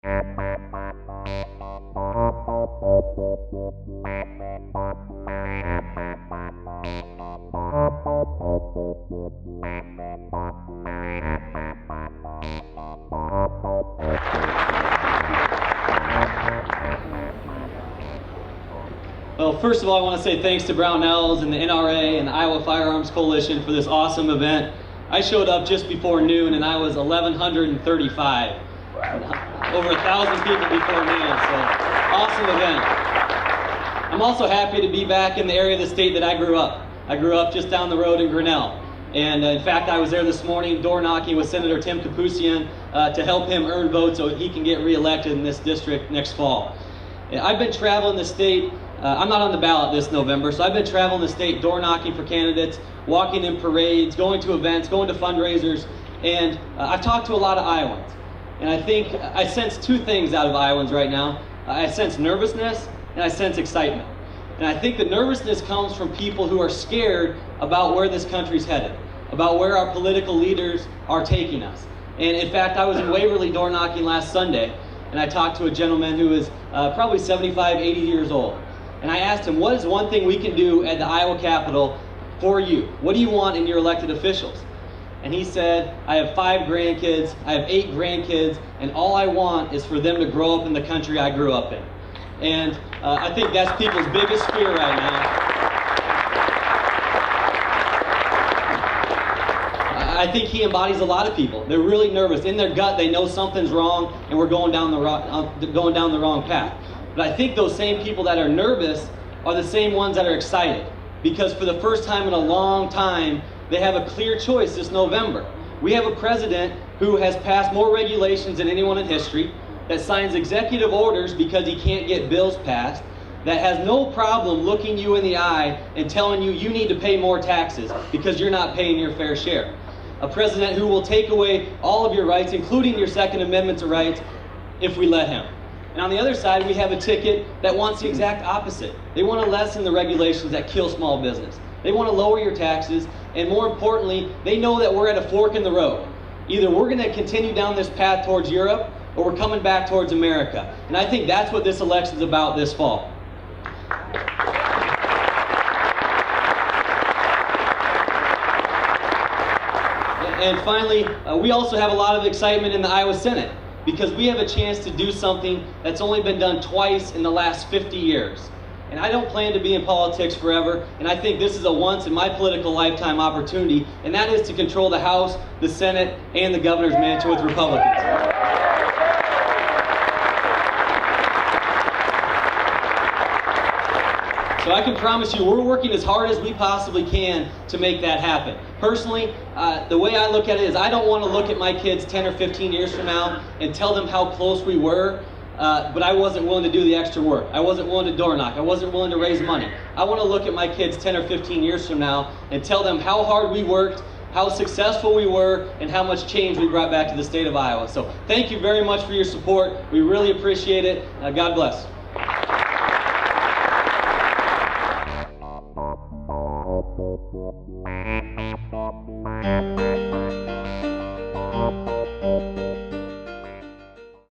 Well, first of all, I want to say thanks to Brownells and the NRA and the Iowa Firearms Coalition for this awesome event. I showed up just before noon and I was 1,135. Over 1,000 people before noon, so awesome event. I'm also happy to be back in the area of the state that I grew up. I grew up just down the road in Grinnell. And in fact, I was there this morning door knocking with Senator Tim Kapusian to help him earn votes so he can get reelected in this district next fall. I've been traveling the state. I'm not on the ballot this November, so I've been traveling the state door knocking for candidates, walking in parades, going to events, going to fundraisers, and I've talked to a lot of Iowans. And I think I sense two things out of Iowans right now. I sense nervousness and I sense excitement. And I think the nervousness comes from people who are scared about where this country's headed, about where our political leaders are taking us. And in fact, I was in Waverly door knocking last Sunday, and I talked to a gentleman who is probably 75, 80 years old. And I asked him, what is one thing we can do at the Iowa Capitol for you? What do you want in your elected officials? And he said, I have 5 grandkids, I have 8 grandkids, and all I want is for them to grow up in the country I grew up in. And I think that's people's biggest fear right now. I think he embodies a lot of people. They're really nervous. In their gut, they know something's wrong and we're going down the wrong path. But I think those same people that are nervous are the same ones that are excited. Because for the first time in a long time, they have a clear choice this November. We have a president who has passed more regulations than anyone in history, that signs executive orders because he can't get bills passed, that has no problem looking you in the eye and telling you you need to pay more taxes because you're not paying your fair share. A president who will take away all of your rights, including your Second Amendment rights, if we let him. And on the other side, we have a ticket that wants the exact opposite. They want to lessen the regulations that kill small business. They want to lower your taxes, and more importantly, they know that we're at a fork in the road. Either we're going to continue down this path towards Europe, or we're coming back towards America. And I think that's what this election is about this fall. And finally, we also have a lot of excitement in the Iowa Senate, because we have a chance to do something that's only been done twice in the last 50 years. And I don't plan to be in politics forever, and I think this is a once in my political lifetime opportunity, and that is to control the House, the Senate, and the governor's mansion with Republicans. So I can promise you, we're working as hard as we possibly can to make that happen. Personally, the way I look at it is I don't want to look at my kids 10 or 15 years from now and tell them how close we were, but I wasn't willing to do the extra work. I wasn't willing to door knock. I wasn't willing to raise money. I want to look at my kids 10 or 15 years from now and tell them how hard we worked, how successful we were, and how much change we brought back to the state of Iowa. So thank you very much for your support. We really appreciate it. God bless.